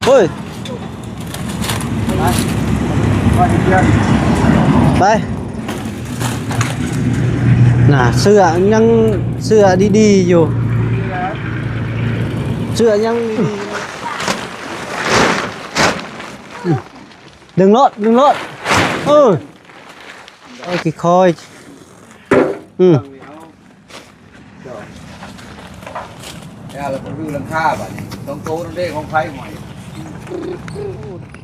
ฮ้ยไปน่ะเสื้อยังเสื้อดีๆอยู่เสื้อยังดีๆดึงรถเออโอ้ยกี่คอยเราต้องดูลังค่าบ่เนี่ยต้องโตต้องเด้ของไผ่หน่อย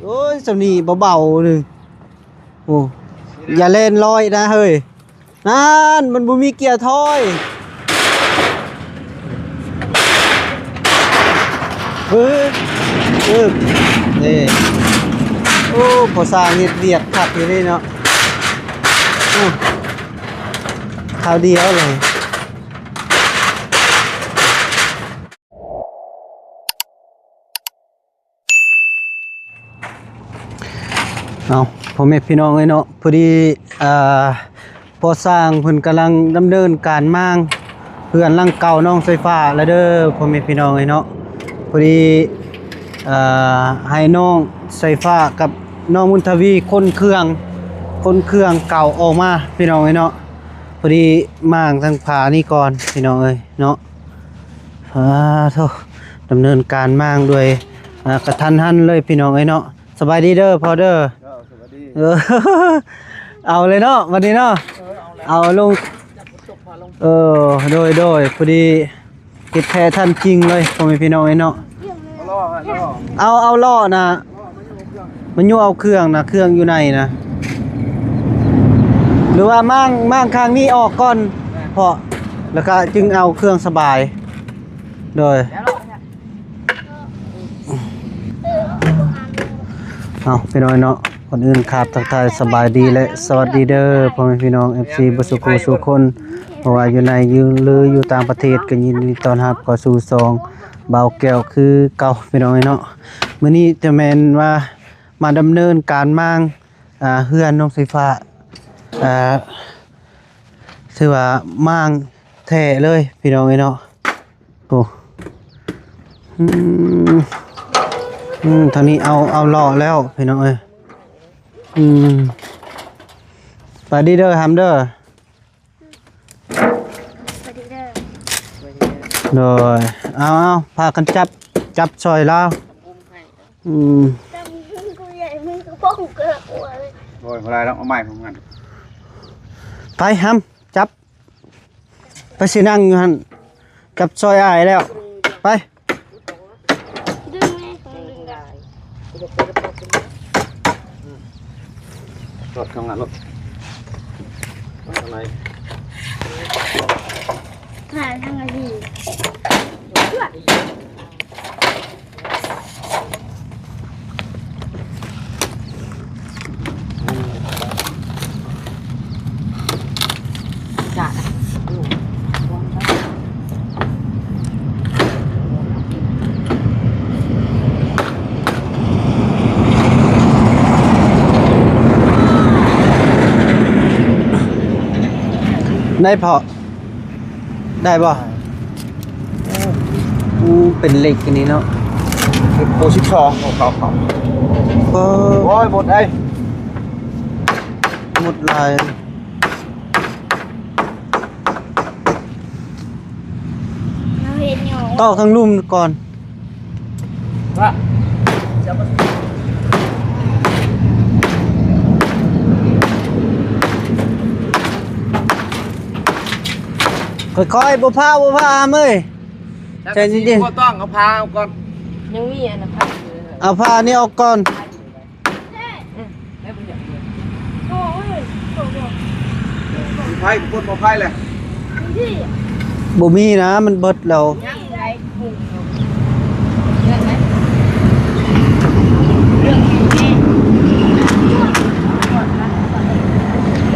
โอ้ยสำนีเบาๆหนึ่งโอ้อย่าเล่นลอยนะเฮ้ยนั่นมันบ่มีเกียร์ถอยนี่โอ้พอสร้างเวียดขัดอยู่นี่เนาะคราวเดียวเลยเอาพ่อแม่พี่น้องเนาะพอดีพอสร้างเพิ่นกำลังดำเนินการมั่งเพื่อนร่างเก่าน้องไฟฟ้าแล้วเด้อพ่อแม่พี่น้องเนาะพอดีให้น้องไฟฟ้ากับน้องมุนทวีคนเครื่องเก่าออกมาพี่น้องเนาะพอดีมั่งทางผานี่ก่อนพี่น้องเนาะโธ่ดำเนินการมั่งด้วยกระทันหันเลยพี่น้องเนาะสบายดีเด้อพอเด้อเอาเลยเนาะวันนี้เนาะเอาลงโดยพอดีติดแพ้ท่านจริงเลยพ่อแม่พี่น้องเนาะเอาล่อนะมันยุ่เอาเครื่องนะเครื่องอยู่ในนะหรือว่ามั่งข้างนี้ออกก่อนพอแล้วก็จึงเอาเครื่องสบายโดยเอาพี่น้องเนาะคนอื่นครับทักทายสบายดีและสวัสดีเด้อพ่อแม่พี่น้อง FC บุสุโกสุคนเพราะว่าอยู่ในอยู่ต่างประเทศก็ยินดีต้อนรับเข้าสู่ซองเบาแก้วคือเก่าพี่น้องเนาะมื้อนี้จะแม่นว่ามาดำเนินการมั่งเฮือนน้องไฟฟ้าถือว่ามั่งแท้เลยพี่น้องเนาะโอ้ตอนนี้เอาล่อแล้วพี่น้องไปดีเด้อฮัมเด้อโดยเอาพากันจับซอยแล้วโอ้ยอะไรแล้วเอาใหม่ของมันไปฮัมจับไปสินั่งอยู่หันจับซอยอ้ายแล้วไปรถข้างหลังรถข้างในถ่ายทางอะไรดีได้พอได้ป่ะเป็นเหล็กอันนี้เนาะโปรชิคองของเขาโอ้ยหมดหมดลายต่อทั้งลุ่มก่อนว่าค่อยๆบ่พาเอ้ยใจเย็นๆก็ต้องเอาพาก่อนยังมีอันนะพักเอาผ้านี่ออกก่อนไผ่คนบ่ไผ่เลยบ่มีนะมันเบิดแล้ว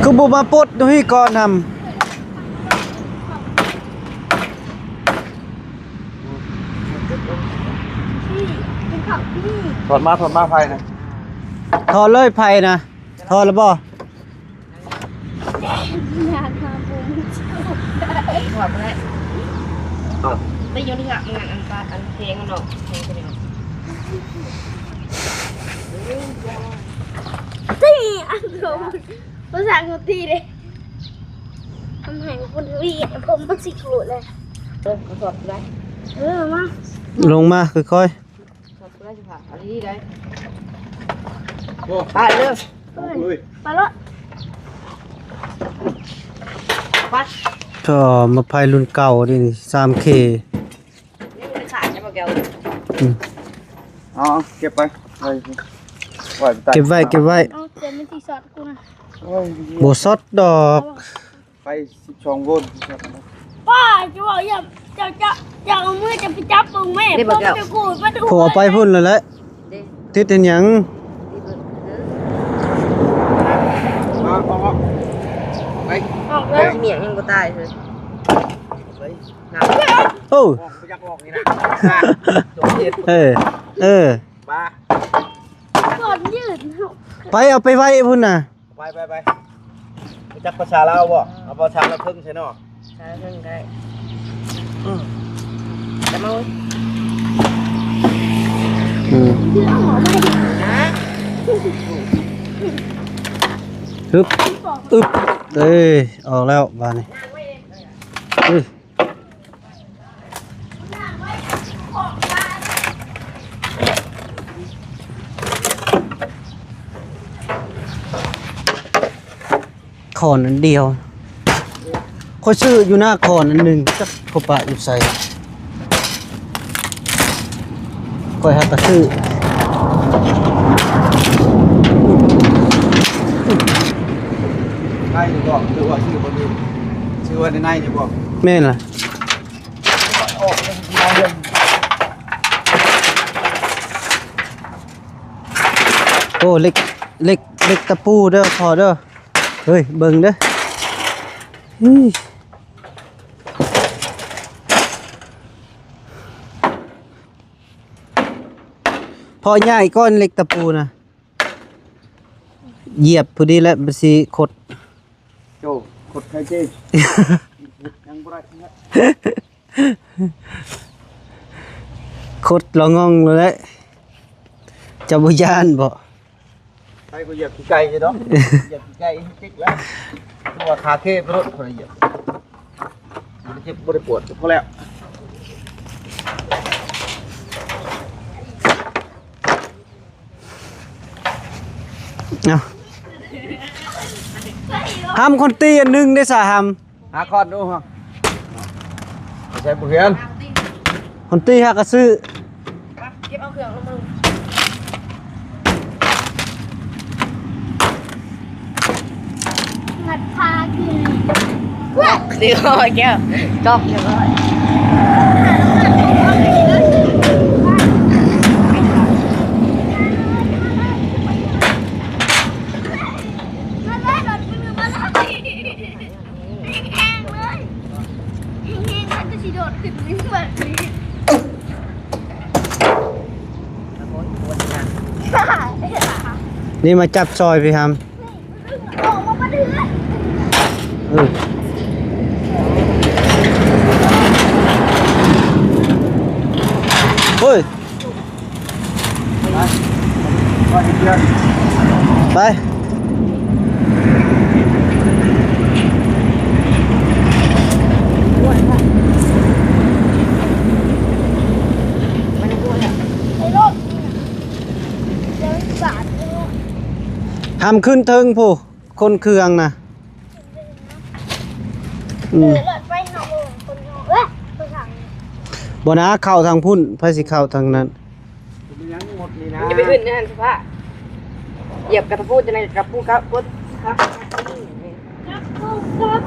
คือบ่มาปลดดูให้ก่อนนำถอดมาไผ่นะถอดเลยไผ่นะถอดแล้วบ่อยากทำบุญถอดไปได้ไปโยนที่งานอันเพลงกันหรอกเพลงกันหรอก ภาษาอังกฤษเลยทำให้คนวิ่งผมมันสิกรูดเลยกระสอบได้มา ลงมาค่อย สอบได้สิค่ะอันนี้ได้ โอ้ ไปเร็ว ลุย ไปแล้ว ปัด ๆก็มาภายรุ่นเก่าดินี่ 3K นี่มันขาดใช่ป่ะแกว อืม เอาเก็บไปไว้ไป เก็บไว้เอาเจมที่สอดกูนะ บ่สดดอก ไป12โวลต์ ป้าจะบอกอย่าเอามือจะไปจับปึงแม่ปึงจะกูมาดู พอเอาไปพุ่นแล้วแหละ เด้ ติดเป็นหยัง เอาไป ออกเล เฮ้ ย ยเมียยังก็ตายเลย ไป หนัก โอ้ ไปยักลอกนี่นะโดนเฮ็ด เออ ปลา ก่อนยืด ไปเอาไปไว้พุ่นน่ะ ไปไปจักภาษาลาวบ่เอาภาษาลาวเพิ่งใช่เนาะ ใช่เพิ่งได้จะมา อืม ยืดหัวไป นะ ฮึบอึบเอ้ยออกแล้วบานนี้เอ้ยขอนอันเดียวเขาซื้ออยู่หน้าขอนอันหนึ่งจักเขาปะอยู่ใส่คอยหากระซื้อ ใช่อยู่บ่หรือว่าชื่อบ่มีชื่อว่าในอยู่บ่ แม่นล่ะ ออกเอาเรื่อง โอ้เล็กตะปูเด้อพอเด้อเฮ้ยเบิ่งเด้ออื้อพอใหญ่ก้อนเล็กตะปูนะเหยียบพอดีแล้วมันสิขด โจกดใครเจ้ยังบ่ได้นะ ขดละงองเลยแหละจะบ่ย่านบ่ ไปกูเหยียบขี้ไก่ใช่เนาะเหยียบขี้ไก่จิ๊กแล้วตัวขาเข้ไปรถคนละเหยียบบ่ได้เจ็บบ่ได้ปวดพอแล้ว เอาห้ามคนตีอันหนึงได้สะห้าม หาคอนดูฮะใช้บุเรียน คนตีหากระซื้อ เก็บเอาเครื่องลงมา งัดพากิน เดี๋ยวแกวจอบเดี๋ยวก่อน มาเลยรถมือมาเลยแห้งเลยแห้งมันจะสีโดดขึ้นนี่แบบนี้ นี่มาจับซอยพี่ห้าม ออกมาเดือด เออเฮ้ย ไปอีกเดือน ไป ไอ้รถเดี๋ยวบาดเลย ห้ามขึ้นเทิงผู้คนเครื่องนะอืม รถไฟหนองคนหนองเอ้ยคนถัง บ่นะเข้าทางพุ่นไผสิเข้าทางนั้น มียังหมดนี่นะ อย่าไปขึ้นนะสุภาพเหยียบกระพูดจะในกระพูดครับพุทครับ ครับครับ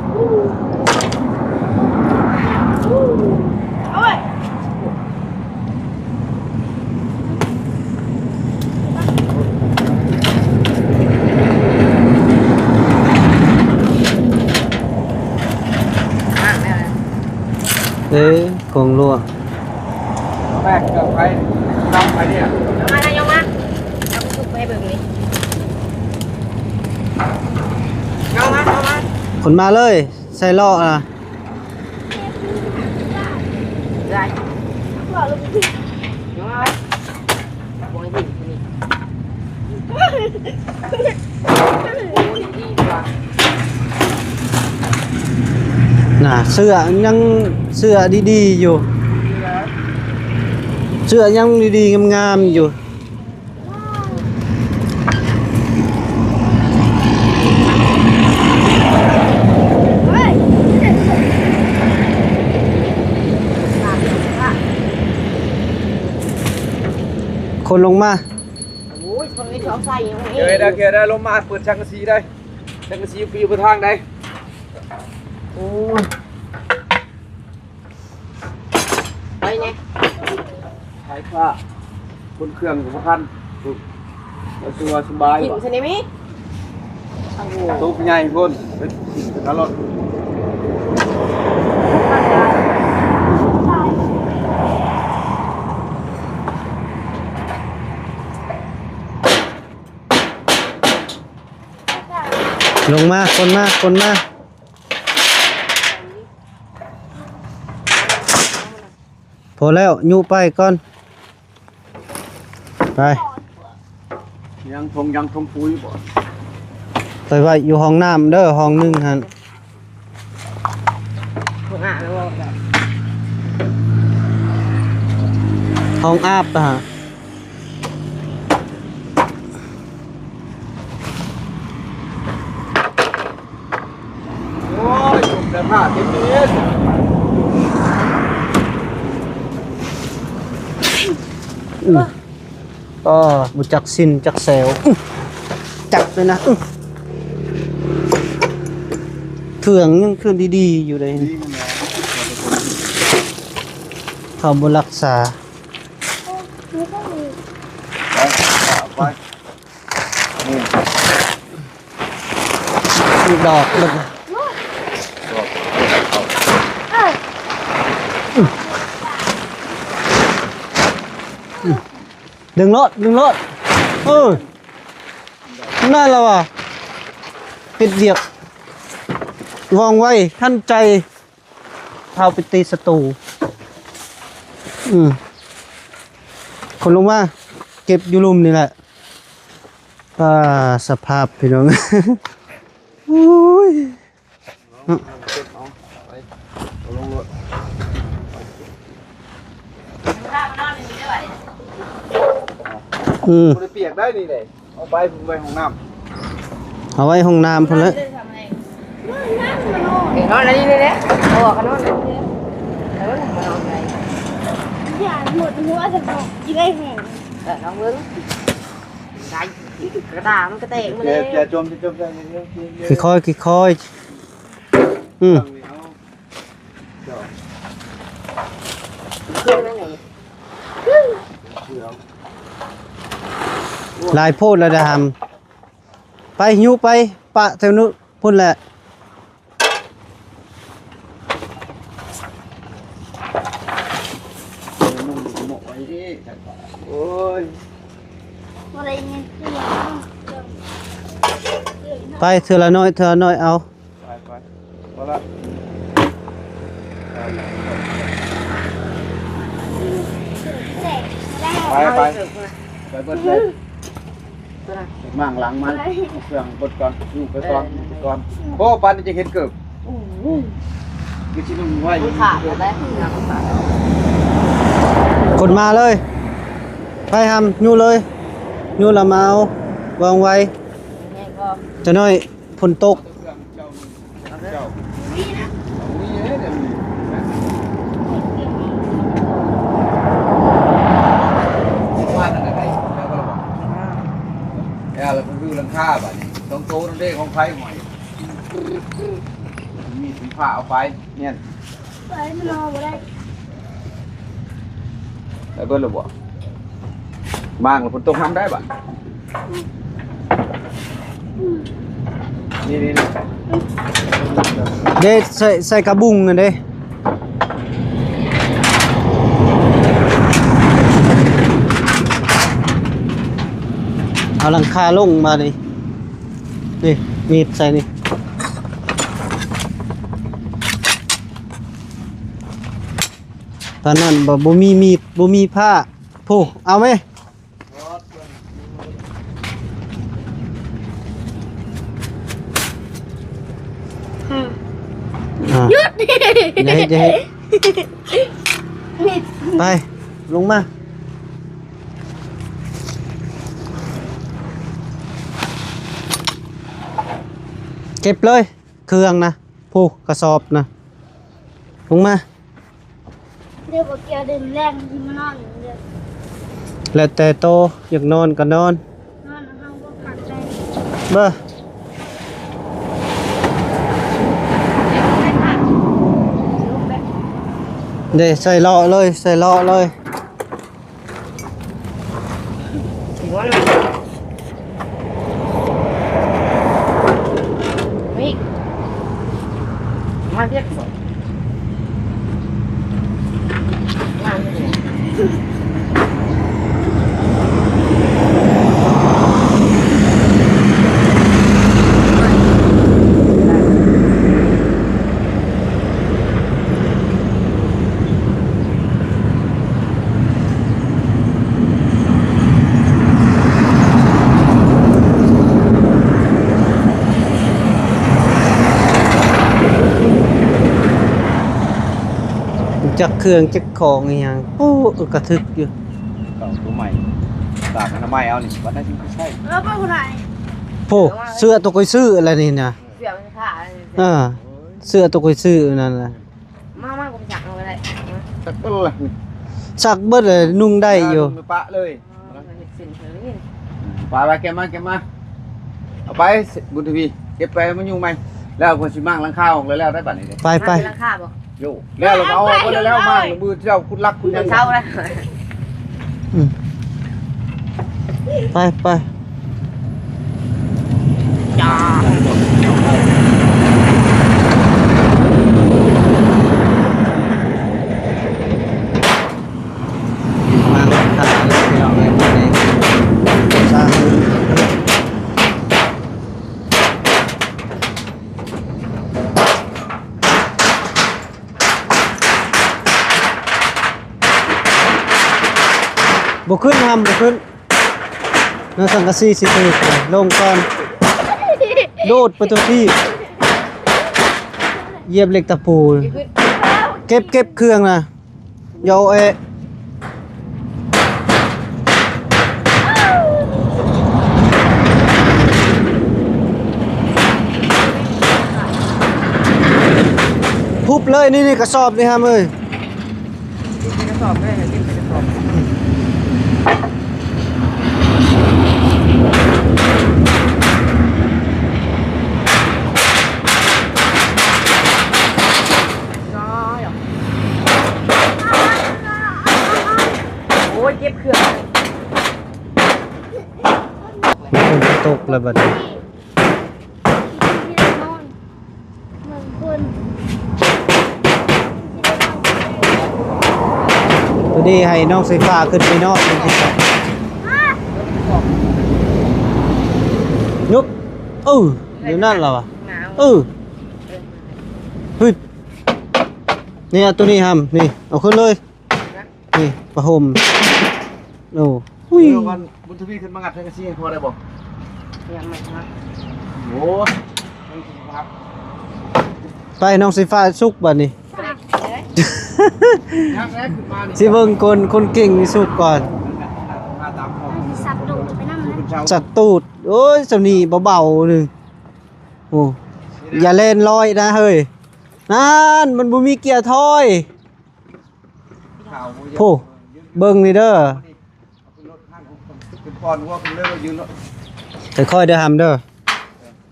เอาไว้ เอ้ยของรั่ว แม่เกิดไปน้ำไปเนี่ย มานายกมาเอาทุกไปให้เบิ่งนี่เอามา คนมาเลยใส่ล้อนะ ได้ หล่อลงที่ เอามาบอยดินี่ น่ะเสื้อยังเสื้อดีๆอยู่เสื้อยังดีๆงามๆอยู่คนลงมา โอ้ยคนนี้ชอบใส่อย่างนี้ เดี๋ยวได้ลงมาเปิดชักกระสีได้ชักกระสีปีอยู่บนทางได้โอ้ย ไปไง ขายผ้าคนเครื่องของท่านเราตัวสบาย กิน บ่ ใช่ไหมโอ้โห ตู้ใหญ่คนเป็นตลอด ลงมาคนมาพอแล้วยุไปก่อนไป ยังทงปุ๋ยบ่ ไปไว้อยู่ห้องน้ำเด้อห้องหนึงหั่น คนอ่ะแล้วบอกแบบ ห้องอาบอ่ะ โอ้ยจุกแต่ผ้าเต็มเลย ก็บุจักสินจักแสวจักเลยนะเครื่องยังเครื่องดีๆอยู่เลย นี่มันแหละ เขาบรักษา ไปนี่ ลูกดอกเลยดึงรถนั่นแล้วอ่ะปิดเวียกวางไว้ท่านใจเท้าไปตีศัตรูคนลงมาเก็บอยู่ลุมนี่แหละสภาพพี่น้อง อุ้ย เอาลงรถ บ่ได้เปียกได้นี่เลยเอาไปผมไปห้องน้ำ เอาไว้ห้องน้ำพุ่นแล้ว เห็นนอนอะไรนี่เลยเอาออกกันนอนเลยแล้วก็มานอนไป อย่าหมดหัวจะบอกยังไงแห่ง น้องเบิ้งได้กระดาษมันกระเตงมาเลย อย่าจมใจเย็น ค่อยเครื่องนั่นไง ลายโพดแล้วดำไปหิ้วไปปะแถวนู้นพุ่นแหละ โอ้ย อะไรเงี้ย ไปเธอละน้อยเอา ไปพอละ แตกได้ ไปเบิดเลยมั่งหลังมันเครื่องบดก่อนอยู่ไปก่อนโอ้ปันจะเห็นเกือบคือชิ้นนึงไว้ มันขาดแล้วได้ขาด คนมาเลยไปทำยูเลยยูละมาเอาวางไว้ นี่ก็ จะน้อยฝนตก แล้วก็คือลังค่าบ่นี่ต้องโตนั่นเด้ของไผหอยมีสีผ้าเอาไปเนี่ย ไปมันนอนไม่ได้ ได้เบิดแล้วบ่บางแล้วฝนตกทำได้บ่นี่ เด้ใส่กระบุงกันเด้เอาหลังคาลงมาดินี่มีดใส่นี่ตอนนั้นบ่มีมีดบ่มีผ้าผู้เอาไหมหยุดดิ อย่าเฮ็ดอย่าเฮ็ดไปลงมาเก็บเลยเครื่องนะผู้กระสอบนะลงมา เดี๋ยวบอกเกี่ยวเดินแรงที่มานอนเดี๋ยว แล้วแต่โตอยากนอนก็นอน นอนห้องก็ขัดใจ เบ้อเดี๋ยวใส่เลาะเลยใส่เลาะเลย หัวเลยนี่มาเรียกสดมาเนี่ยจักเครื่องจักของอีหยังโอ้กระทึกอยู่ เก่าตัวใหม่ตากอนามัยเอานี่วันนั้นจริงไม่ใช่ แล้วไปคนไหน โอ้เสื้อตัวก้อยซื้ออะไรนี่นะ เสียมันขาด เสื้อตัวก้อยซื้อนั่นแหละ มากกูไปจักเอาไปเลย ตักเปิ้ลเลย ซักเบิดเลยนุ่งได้อยู่ มือปะเลย สินเฉย ปะไปเก็บมาเอาไปบุญทวีเก็บไปมันยุ่งไหมแล้วคนชิมั่งหลังข้าวออกเลยแล้วได้บัตรนี่เลย ไปไป ราคาบ่ โย่แล้วเราเอาไปแล้วมั่งมือที่เราคุณรักคุณ เดี๋ ยั ยว ง เช้าเลย อืมไปไป จ้า มาถ่ายเลยพี่น้องเลยในสร้างบุขึ้นทำบุขึ้นน้าสังกะสีสิเตกลงก่อนโดดไปตัวที่เหยียบเหล็กตะปูเก็บเครื่องนะโยเอะทุบเลยนี่กระสอบนี่ฮะมึง กระสอบเลยกินเป็นกระสอบโอ้ยเก็บเครื่อง มันคงตกแล้วบัดนี้ ที่เรานอนเหมือนคน ตัวนี้ให้น้องไฟฟ้าขึ้นไปนอกมันสิครับยุบเดี๋ยวนั่นเหรอวะ หนาว เฮ้ยนี่เอาตัวนี้ทำนี่เอาขึ้นเลยนี่ประหมโอ้หุ้ย เดี๋ยววันบุญทวีขึ้นมางัดให้กันซี่พอได้บอก เนี่ยมันนะ โอ้ครับ ไปน้องไฟฟ้าสุกบัดนี้ ยักแรกขึ้นมานี่ สิเบิ่งคนเก่งที่สุดก่อน มาตามของ สับดูไปนั่ง คุณชาว จัดตูดโอ้ยสำนีเบาๆหนึงโอ้อย่าเล่นลอยนะเฮ้ยนั่นมันบ่มีเกียร์ถอย ข่าว โอ้เบิ่งนี่เด้อ เป็นปอนว่าเป็นเลิกยืนแล้ว ค่อยๆเด้อหำเด้อ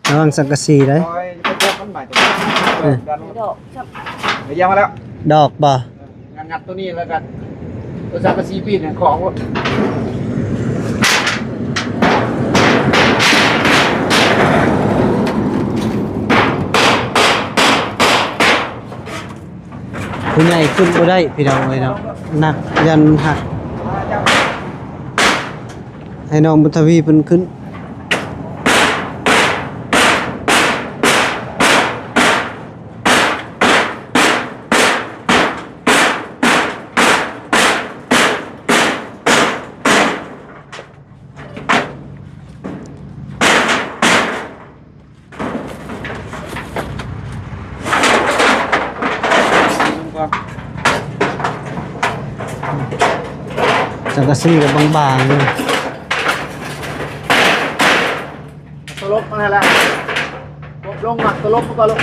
ระวังสังกะสีได้ คอยจะพบมันใหม่จะดัน ดอกชอบ เดี๋ยวยังมาแล้ว ดอกบ่ งัดตัวนี้แล้วกันตัวสังกะสีปีนเนี่ยของว่า ผู้ใหญ่ขึ้นบ่ได้พี่น้องเอ้ยเนาะหนักยันหักให้น้องบุญทวีเพิ่นขึ้น สังกะสีกับบางๆนี่ ตลบมาแล้วลงมาตลบมาก่อนลง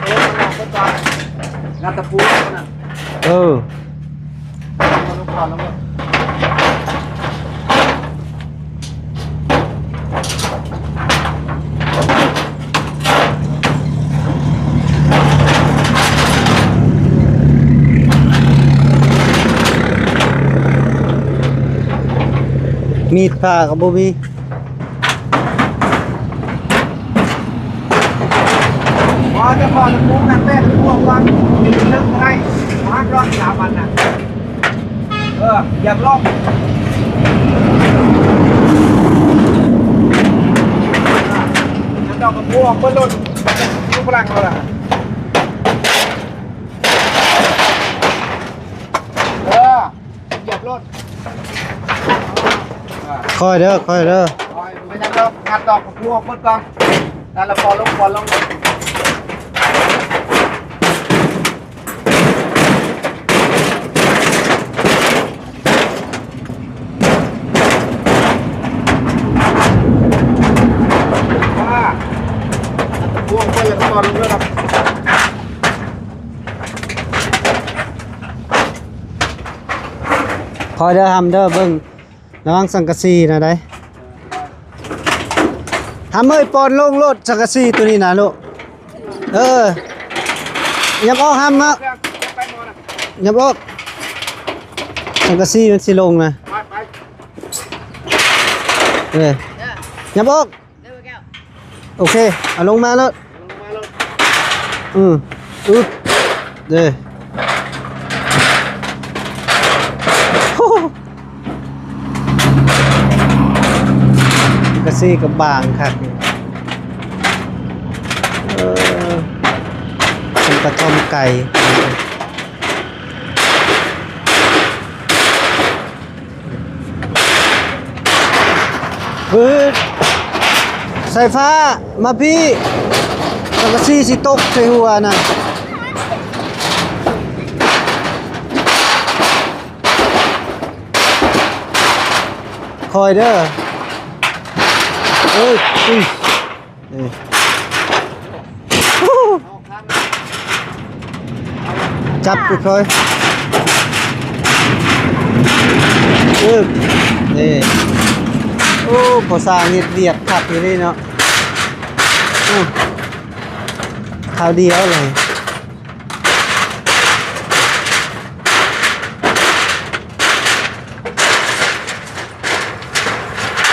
ตลบมาก่อนงานตะปูนะ เออ ลงก่อนลงก่อนมีดผ้ากับบ่มี พอจะพอตะปูนั่นแม่ตะปูวางลึกให้วางรอดสามวันน่ะอย่าลอกน้ำดอกกระปูออกเบิ้ลรถลูกพลังเราล่ะเหยียบรถ ค่อยเด้อค่อยเด้อ ไม่ใช่ดอกงัดดอกกระปูออกเบิ้ลก่อนนั่นละพอลงพวกเพื่อนตอนเรื่อง ค่อยเด้อทำเด้อเบิ่งระวังสังกะสีนะได้ทำเอ้ยปอนลงรถสังกะสีตัวนี้นะลูกยับออกห้ามนะยับออกสังกะสีมันสิลงนะยับออกโอเคเอาลงมาแล้วอึ๊บเด้กระซี่กับบางครับเป็นกระท่อมไก่สายฟ้ามาพี่กระซี่สิตกใส่หัวน่ะคอยเด้อจับไปคอยนี่โอ้พอสร้างเรียบขัดอยู่นี่เนาะข้าวเดียวเลย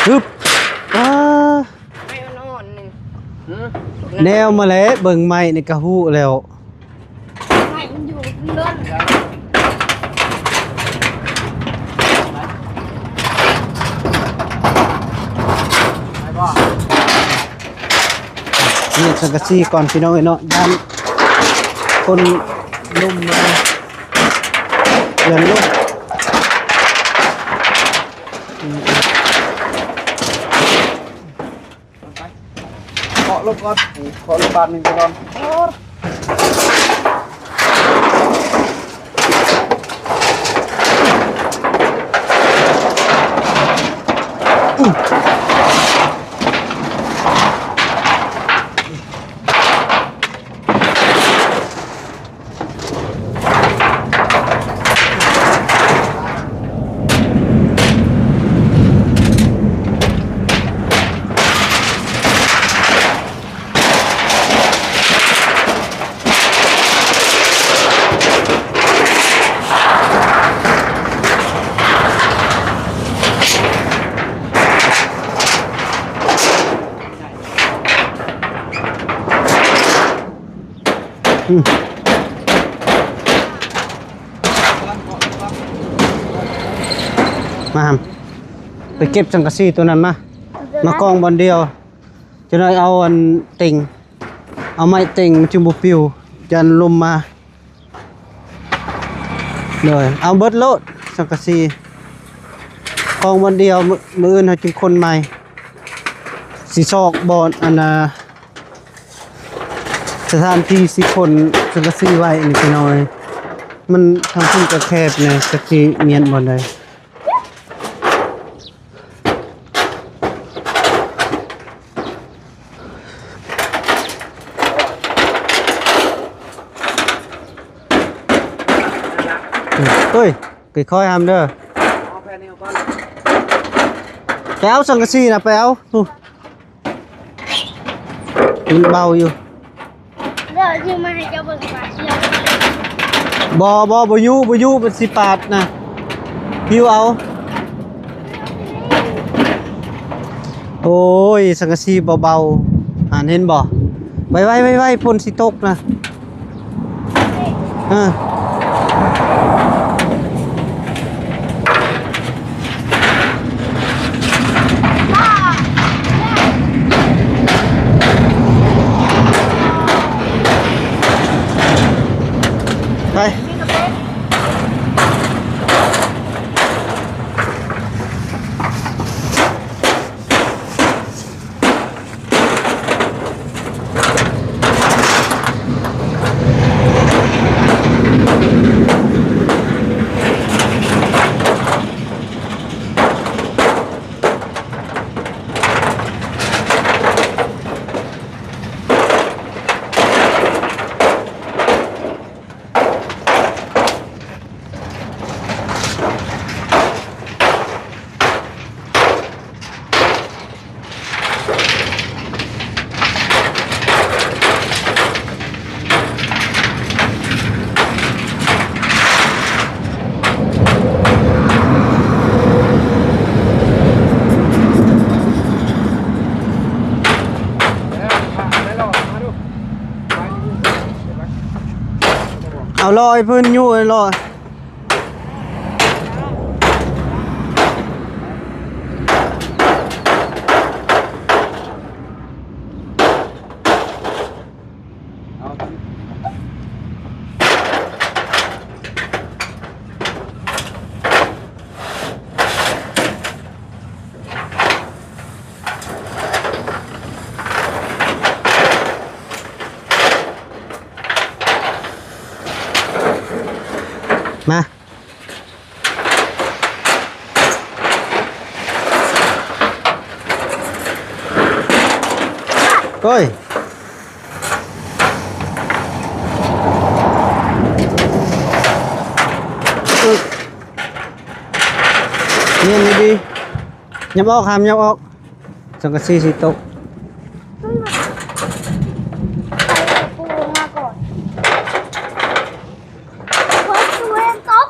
ฮึบไม่นอนหนึ่ง แนวมาแล้วเบิ่งไม้ในกระหู้แล้ว ไม่มันอยู่เลื่อน นี่สังกะสีก่อนพี่น้องเนาะด้านคนลุ่มมาเรียนลุ่มเคาะลงก่อนเคาะลงบานหนึ่งก่อนมาไปเก็บสังกะสีตัวนั้นมากองบอลเดียวจะได้เอาอันติ่งเอาไม้ติ่งมันจึงบ่ปิวยันลมมาเลยเอาเบิดโลดสังกะสีกองบอลเดียวมืออื่นเขาจึงคนใหม่สีซอกบอลอันสถานที่สิคนสังกะสีไว้นี่พี่น้อย มันทางขึ้นก็แคบไงจักสิเมียนบ่ได้เฮ้ยค่อยๆทำเด้อ เอาแค่นี้เอาก่อน ไปเอาสังกะสีนะไปเอามันเบาอยู่ เดี๋ยวจะมาให้เจ้าเบิ่งปลาเชี่ยว บ่อยู่เป็นสิปาดนะหิวเอาโอ้ยสังกะสีเบาๆอ่านเห็นบ่ไว้ฝนสิตกนะไปเอาลอยเพิ่นอยู่ลอยมาเฮ้ยเนียนดีๆยับออกหามยับออกสังกะสีสิตก ปูมาก่อนเพิ่มตัวเองต๊อก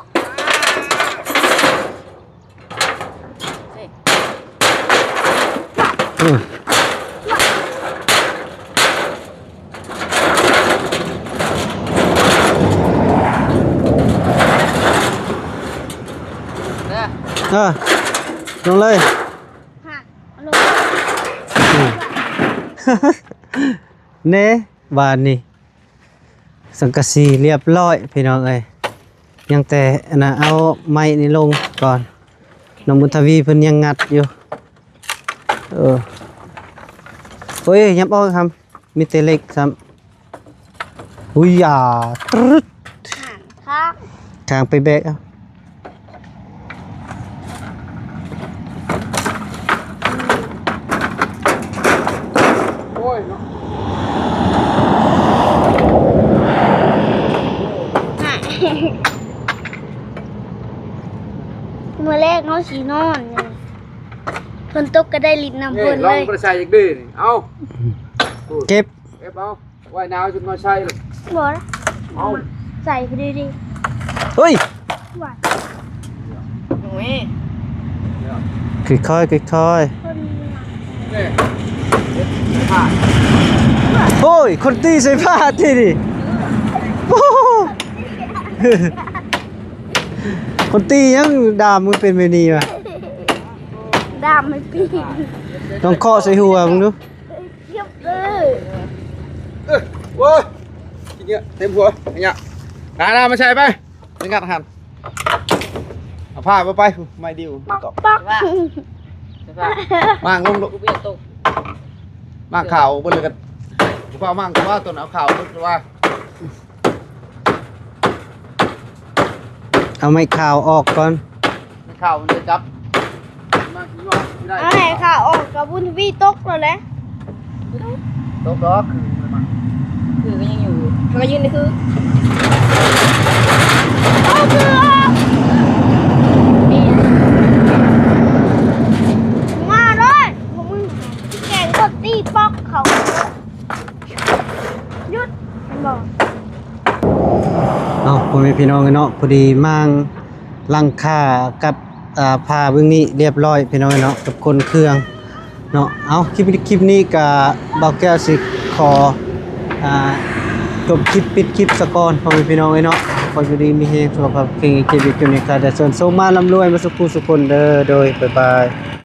ลงเลย หักลง เน่บานนี่สังกะสีเรียบร้อยพี่น้องเอ้ยยังแต่นะเอาไม้นี่ลงก่อนน้องบุญทวีเพิ่นยังงัดอยู่โอ้ยยับออกครับมีแต่เล็กซ้ำอุ้ยอย่าตรึด หักทัก ทางไปแบกเอา โอ้ยเนาะ หักเมื่อแรกเขาสีนอนเลยฝนตกก็ได้ลิ้นน้ำ นี่ ฝน ล เล อง ย ไปใส่อีกดิเอา เก็บ เก็บเอาไว้หนาวจนมาใส่เลย บอกนะเอามาใส่ไปดี เฮ้ย ๆหวาน โอ้ย ค่อยๆค่อย คน นี่ผ่าน ๆโอ้ยคนตีใส่ผ้าที่ดิโอ้โหคนตียังดามมึงเป็นเมนีว่ะ ดามไม่ปีน ต้องเคาะใส่หัวมึงดู เยียบเลย โว้ยกินเยอะเต็มหัวไอ้เนี่ยนามาใส่ไปไปงัดหันเอาผ้าไปไม่ดิว ปัก ตอก ปัก มางลงลง กูเบี้ยตก มางข่าวบนเลยกันกูเฝ้ามางกูว่าต้นเอาข่าวบนว่า เอาไม้ข่าวออกก่อน ข้าวมันจะจับมาขี้งอกไม่ได้ เอาให้ค่ะออกกับบุญทวีตกแล้วแหละ ตบล้อคือมัน คือก็ยังอยู่ทำไมยืนนี่คือ เอาคือออกมาเลยพวกมึงแข่งก็ตีป๊อกเขาหยุดมันบอก เอาพ่อแม่พี่น้องเนาะพอดีมั่งลังค่ากับผ้าเบื้องนี้เรียบร้อยพี่น้องเนาะกับคนเครื่องเนาะเอาคลิปนี้ก็เบาแก้วสิขอจบคลิปปิดคลิปสะก่อนพ่อแม่พี่น้องเนาะขออยู่ดีมีเฮงสุขภาพแข็งแรงเก็บอยู่ในกายแต่ส่วนโซมาร่ำรวยมาสุขสุขคนเด้อโดยบ๊ายบาย